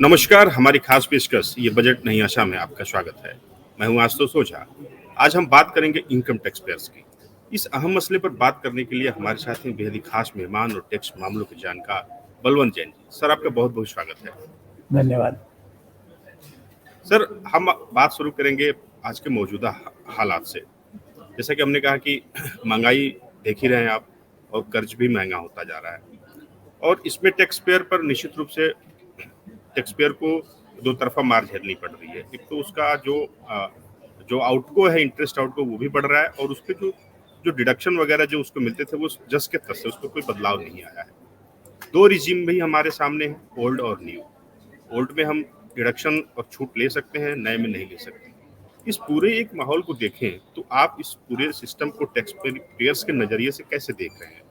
नमस्कार, हमारी खास पेशकश ये बजट नहीं आशा में आपका स्वागत है। मैं हूँ आशुतोष ओझा। आज हम बात करेंगे इनकम टैक्स पेयर्स की। इस अहम मसले पर बात करने के लिए हमारे साथ हैं बेहद ही खास मेहमान और टैक्स मामलों के जानकार बलवंत जैन जी। सर, आपका बहुत-बहुत स्वागत है। धन्यवाद। सर, हम बात शुरू करेंगे आज के मौजूदा हालात से। जैसा कि हमने कहा कि महँगाई देख ही रहे हैं आप और कर्ज भी महँगा होता जा रहा है और इसमें टैक्स पेयर पर निश्चित रूप से टैक्स पेयर को दो तरफा मार झेलनी पड़ रही है। एक तो उसका जो आउटगो है, इंटरेस्ट आउटगो वो भी बढ़ रहा है और उसके जो जो डिडक्शन वगैरह जो उसको मिलते थे वो जस के तस है, उसमें कोई बदलाव नहीं आया है। दो रिजीम भी हमारे सामने है, ओल्ड और न्यू। ओल्ड में हम डिडक्शन और छूट ले सकते हैं, नए में नहीं ले सकते। इस पूरे एक माहौल को देखें तो आप इस पूरे सिस्टम को टैक्स पेयर्स के नजरिए से कैसे देख रहे हैं?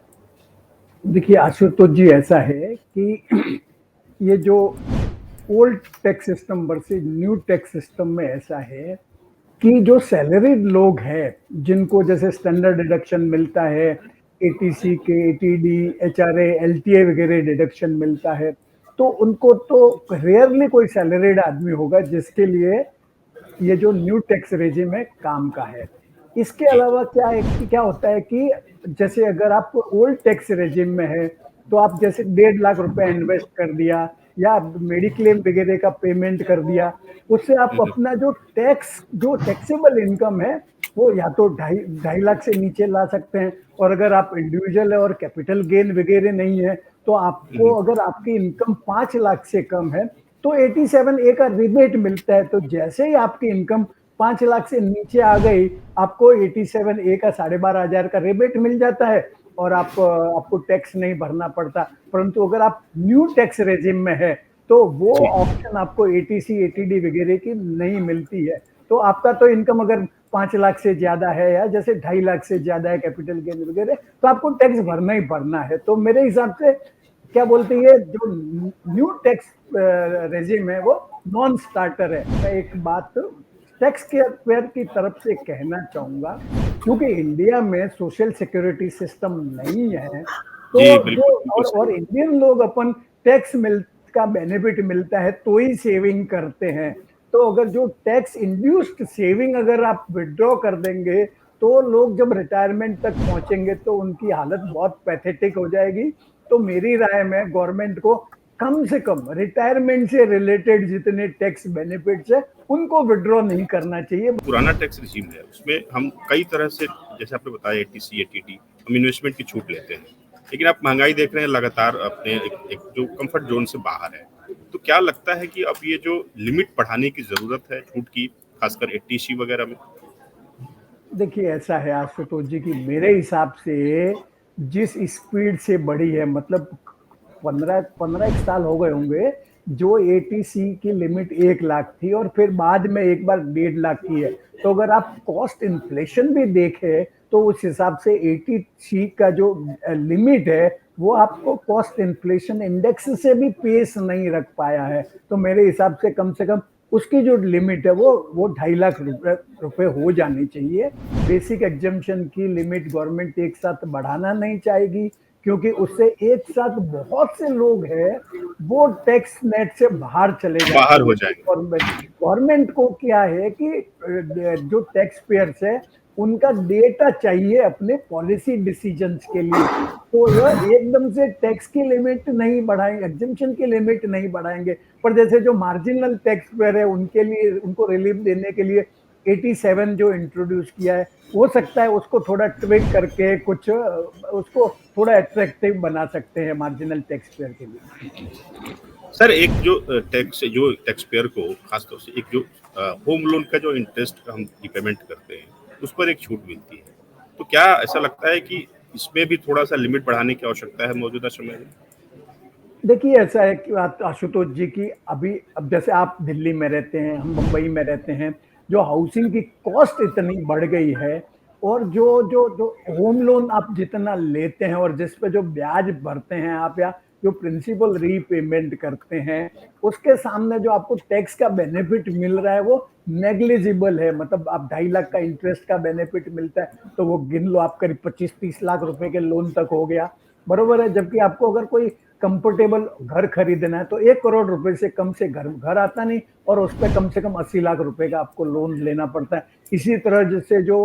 देखिए आशुतोष जी, ऐसा है कि ये जो old tax system versus new tax system में ऐसा है कि जो सैलरीड लोग हैं, जिनको जैसे स्टैंडर्ड डिडक्शन मिलता है, एटीसी के, एटीडी, एचआरए, एलटीए वगैरह डिडक्शन मिलता है, तो उनको तो रेयरली कोई सैलरीड आदमी होगा जिसके लिए ये जो न्यू टैक्स रेजिम है काम का है। इसके जी। अलावा क्या है कि क्या होता है कि जैसे अगर आप ओल्ड टैक्स रेजिम में है, तो आप जैसे 1.5 लाख रुपए इन्वेस्ट कर दिया या मेडिक्लेम वगैरह का पेमेंट कर दिया, उससे आप हुँ, अपना जो टैक्सेबल इनकम है, वो या तो ढाई ढाई लाख से नीचे ला सकते हैं। और अगर आप इंडिविजुअल है और कैपिटल गेन वगैरह नहीं है, तो आपको हुँ, अगर आपकी इनकम 5 लाख से कम है, तो 87A का रिबेट मिलता है। तो जैसे ही आपकी इनकम 5 लाख से नीचे आ गई, आपको 87A का 12,500 का रिबेट मिल जाता है और आपको टैक्स नहीं भरना पड़ता। परंतु अगर आप न्यू टैक्स रेजिम में है, तो वो जी। ऑप्शन आपको एटीसी, एटीडी वगैरह की नहीं मिलती है। तो आपका तो इनकम अगर 5 लाख से ज्यादा है या जैसे 2.5 लाख से ज्यादा है कैपिटल गेन वगैरह, तो आपको टैक्स भरना ही भरना है। तो मेरे हिसाब से क्या बोलते हैं, जो न्यू टैक्स रेजिम है वो नॉन स्टार्टर है। मैं एक बात टैक्स पेयर की तरफ से कहना चाहूंगा, क्योंकि इंडिया में सोशल सिक्योरिटी सिस्टम नहीं है, तो जी, जो बिल्कुल, बिल्कुल और सही। इंडियन लोग अपन टैक्स मिल का बेनिफिट मिलता है तो ही सेविंग करते हैं। तो अगर जो टैक्स इंड्यूस्ड सेविंग अगर आप विड्रॉ कर देंगे, तो लोग जब रिटायरमेंट तक पहुंचेंगे तो उनकी हालत बहुत पैथेटिक हो जाएगी। तो मेरी राय में गवर्नमेंट को कम से कम रिटायरमेंट से रिलेटेड जितने टैक्स बेनिफिट्स है, उनको विड्रॉ नहीं करना चाहिए। पुराना टैक्स रिजीम है, उसमें हम कई तरह से जैसे आपने बताया एटीसी, एटीडी हम इन्वेस्टमेंट की छूट लेते हैं। लेकिन आप महँगाई देख रहे हैं लगातार अपने एक जो कम्फर्ट ज़ोन से बाहर है। तो क्या लगता है कि अब ये जो लिमिट बढ़ाने की ज़रूरत है छूट की, खासकर एटीसी वगैरह में? देखिए ऐसा है आशुतोष जी कि मेरे हिसाब से जिस स्पीड से बढ़ी है, मतलब 15 एक साल हो गए होंगे, जो एटीसी की लिमिट 1 लाख थी और फिर बाद में एक बार 1.5 लाख की है। तो अगर आप कॉस्ट इन्फ्लेशन भी देखें, तो उस हिसाब से एटीसी का जो लिमिट है, वो आपको कॉस्ट इन्फ्लेशन इंडेक्स से भी पेश नहीं रख पाया है। तो मेरे हिसाब से कम उसकी जो लिमिट है वो 2.5 लाख रुपए हो जानी चाहिए। बेसिक एग्जम्पशन की लिमिट गवर्नमेंट एक साथ बढ़ाना नहीं चाहेगी, क्योंकि उससे एक साथ बहुत से लोग हैं वो टैक्स नेट से बाहर चले बाहर जाएंगे। हो जाएँगे। गवर्नमेंट गवर्नमेंट को क्या है कि जो टैक्स पेयर्स है, उनका डेटा चाहिए अपने पॉलिसी डिसीजंस के लिए। तो यह एकदम से टैक्स की लिमिट नहीं बढ़ाएंगे, एग्जम्पशन की लिमिट नहीं बढ़ाएंगे। पर जैसे जो मार्जिनल टैक्स पेयर है, उनके लिए, उनको रिलीफ देने के लिए 87 जो इंट्रोड्यूस किया है, हो सकता है उसको थोड़ा ट्विक करके कुछ उसको थोड़ा अट्रैक्टिव बना सकते हैं मार्जिनल टैक्स पेयर के लिए। सर, एक जो टैक्स पेयर को खास तौर से एक जो होम लोन का जो इंटरेस्ट हम रिपेमेंट करते हैं, उस पर एक छूट मिलती है। तो क्या ऐसा लगता है कि इसमें भी थोड़ा-सा लिमिट बढ़ाने की आवश्यकता है मौजूदा समय में? देखिए ऐसा है कि आशुतोष जी की अभी, अब जैसे आप दिल्ली में रहते हैं, हम मुंबई में रहते हैं, जो हाउसिंग की कॉस्ट इतनी बढ़ गई है, और जो जो जो होम लोन आप जितना लेते हैं और जिस पे जो ब्याज भरते हैं आप, या जो प्रिंसिपल रीपेमेंट करते हैं, उसके सामने जो आपको टैक्स का बेनिफिट मिल रहा है वो नेग्लिजिबल है। मतलब आप 2.5 लाख का इंटरेस्ट का बेनिफिट मिलता है, तो वो गिन लो आप करीब 25-30 लाख रुपए के लोन तक हो गया, बरोबर है। जबकि आपको अगर कोई कंफर्टेबल घर खरीदना है तो 1 करोड़ रुपए से कम से घर घर आता नहीं, और उस पे कम से कम 80 लाख रुपए का आपको लोन लेना पड़ता है। इसी तरह जैसे जो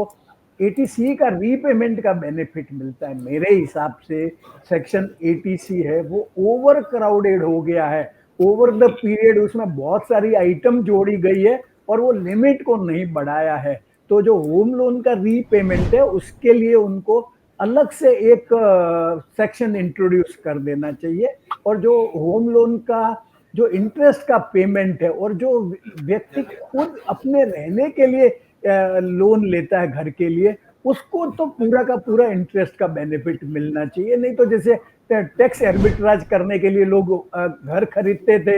एटीसी का रीपेमेंट का बेनिफिट मिलता है, मेरे हिसाब से सेक्शन एटीसी है वो ओवर क्राउडेड हो गया है। ओवर द पीरियड उसमें बहुत सारी आइटम जोड़ी गई है और वो लिमिट को नहीं बढ़ाया है। तो जो होम लोन का रीपेमेंट है उसके लिए उनको अलग से एक सेक्शन इंट्रोड्यूस कर देना चाहिए, और जो होम लोन का जो इंटरेस्ट का पेमेंट है और जो व्यक्ति खुद अपने रहने के लिए लोन लेता है घर के लिए, उसको तो पूरा का पूरा इंटरेस्ट का बेनिफिट मिलना चाहिए। नहीं तो जैसे टैक्स आर्बिट्राज करने के लिए लोग घर खरीदते थे,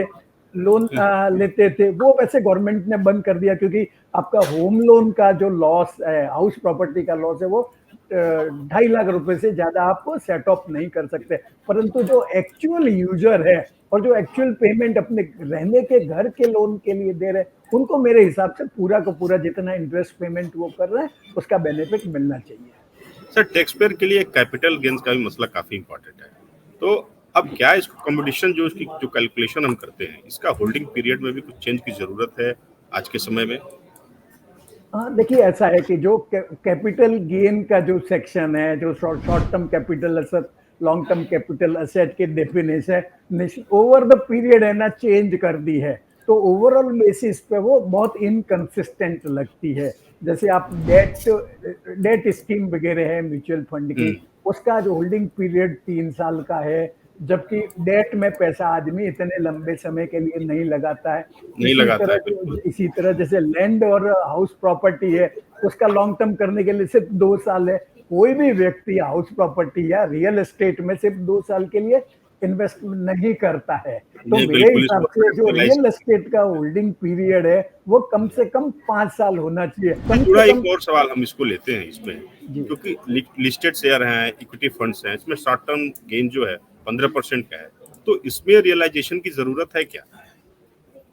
लोन लेते थे, वो वैसे गवर्नमेंट ने बंद कर दिया, क्योंकि आपका होम लोन का जो लॉस है, हाउस प्रॉपर्टी का लॉस है, वो 2.5 लाख रुपए से ज्यादा आपको सेट ऑफ नहीं कर सकते। परंतु जो एक्चुअल यूजर है और जो एक्चुअल पेमेंट अपने रहने के घर के लोन के लिए दे रहे हैं, उनको मेरे हिसाब से पूरा का पूरा जितना इंटरेस्ट पेमेंट वो कर रहे हैं उसका बेनिफिट मिलना चाहिए। सर, टैक्स पेयर के लिए कैपिटल गेन्स का भी मसला काफी इंपॉर्टेंट है। तो अब क्या इसको कंपटीशन जो इसकी जो कैलकुलेशन हम करते हैं, इसका होल्डिंग पीरियड में भी कुछ चेंज की जरूरत है आज के समय में? हाँ, देखिए ऐसा है कि जो कैपिटल गेन का जो सेक्शन है, जो short term capital asset, long term capital asset के डेफिनेशन ओवर द पीरियड है ना चेंज कर दी है, तो ओवरऑल बेसिस पे वो बहुत इनकंसिस्टेंट लगती है। जैसे आप डेट स्कीम वगैरह है म्यूचुअल फंड की, उसका जो होल्डिंग पीरियड 3 साल का है, जबकि डेट में पैसा आदमी इतने लंबे समय के लिए नहीं लगाता है। नहीं लगाता है, बिल्कुल। इसी तरह जैसे लैंड और हाउस प्रॉपर्टी है, उसका लॉन्ग टर्म करने के लिए सिर्फ 2 साल है। कोई भी व्यक्ति हाउस प्रॉपर्टी या रियल एस्टेट में सिर्फ 2 साल के लिए इन्वेस्टमेंट नहीं करता है। तो नहीं, मेरे बिल्कुल हिसाब इसको से जो कैपिटलाइज रियल एस्टेट का होल्डिंग पीरियड है वो कम से कम 5 साल होना चाहिए, कम जुड़ा से एक कम। और सवाल हम इसको लेते हैं इसमें, जी, क्योंकि लिस्टेड शेयर हैं, इक्विटी फंड्स हैं, इसमें शॉर्ट टर्म गेन जो है 15% का है, तो इसमें रियलाइजेशन की जरूरत है क्या?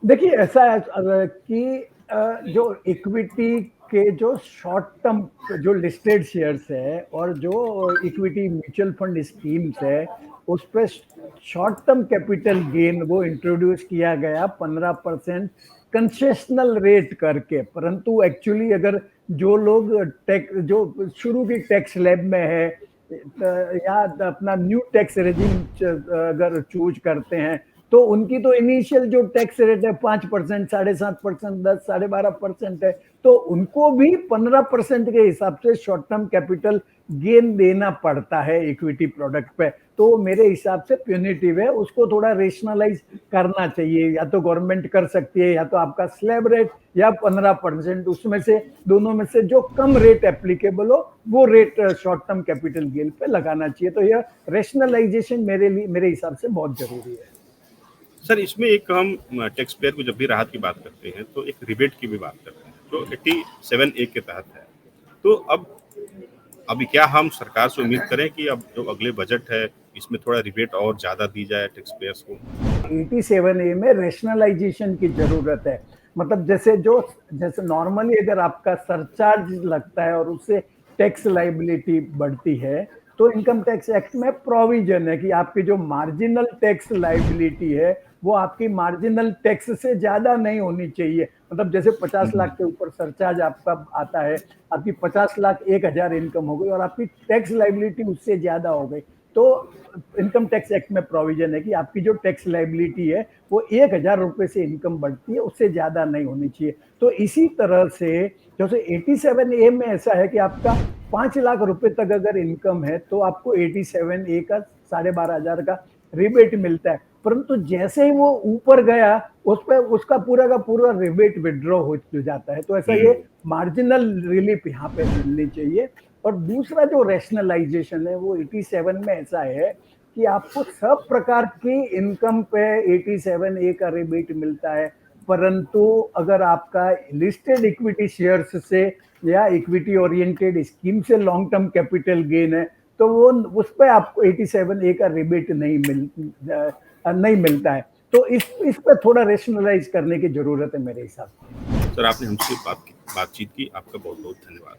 देखिए ऐसा है कि जो इक्विटी के जो शॉर्ट टर्म जो लिस्टेड शेयर्स है और जो इक्विटी म्यूचुअल फंड स्कीम्स है, उस पर शॉर्ट टर्म कैपिटल गेन वो इंट्रोड्यूस किया गया 15% कंसेशनल रेट करके। परंतु एक्चुअली अगर जो लोग जो शुरू की टैक्स स्लैब में है या अपना न्यू टैक्स रेजिम अगर चूज करते हैं, तो उनकी तो इनिशियल जो टैक्स रेट है 5%, 7.5%, 10, 12.5% है, तो उनको भी 15% के हिसाब से शॉर्ट टर्म कैपिटल गेन देना पड़ता है इक्विटी प्रोडक्ट पे। तो मेरे हिसाब से प्यूनिटिव है, उसको थोड़ा रेशनलाइज करना चाहिए। या तो गवर्नमेंट कर सकती है, या तो आपका स्लैब रेट या 15%, उसमें से दोनों में से जो कम रेट एप्लीकेबल हो वो rate short term capital gain पे लगाना चाहिए। तो यह रेशनलाइजेशन मेरे हिसाब से बहुत जरूरी है। सर, इसमें एक हम टैक्स पेयर को जब भी राहत की बात करते हैं तो एक रिबेट की भी बात करते हैं, जो 87A के तहत है। तो अब अभी क्या हम सरकार से उम्मीद करें कि अब जो अगले बजट है इसमें थोड़ा रिबेट और ज्यादा दी जाए टैक्स पेयर्स को? 87A में रेशनलाइजेशन की जरूरत है। मतलब जैसे नॉर्मली अगर आपका सरचार्ज लगता है और उससे टैक्स लाइबिलिटी बढ़ती है, तो इनकम टैक्स एक्ट में प्रोविजन है कि आपकी जो मार्जिनल टैक्स लाइबिलिटी है वो आपकी मार्जिनल टैक्स से ज्यादा नहीं होनी चाहिए। मतलब जैसे 50 लाख के ऊपर सरचार्ज आपका आता है, आपकी 50 लाख 1,000 इनकम हो गई और आपकी टैक्स लाइबिलिटी उससे ज्यादा हो गई, तो इनकम टैक्स एक्ट में प्रोविजन है कि आपकी जो टैक्स लाइबिलिटी है वो 1,000 रुपए से इनकम बढ़ती है, उससे ज्यादा नहीं होनी चाहिए। तो इसी तरह से जैसे 87A में ऐसा है कि आपका 5 लाख रुपए तक अगर इनकम है तो आपको 87A का 12,500 का रिबेट मिलता है। परंतु जैसे ही वो ऊपर गया उस पर उसका पूरा का पूरा रिबेट विड्रॉ हो जाता है। तो ऐसा ये मार्जिनल रिलीफ यहाँ पे मिलनी चाहिए। और दूसरा जो रैशनलाइजेशन है वो 87 में ऐसा है कि आपको सब प्रकार की इनकम पे 87A का रिबेट मिलता है। परंतु अगर आपका लिस्टेड इक्विटी शेयर्स से या इक्विटी ओरिएंटेड स्कीम से लॉन्ग टर्म कैपिटल गेन है, तो वो उस पर आपको 87A का रिबेट नहीं मिलता है। तो इस पर थोड़ा रेशनलाइज करने की जरूरत है मेरे हिसाब से। सर, आपने हमसे बातचीत की, आपका बहुत बहुत धन्यवाद।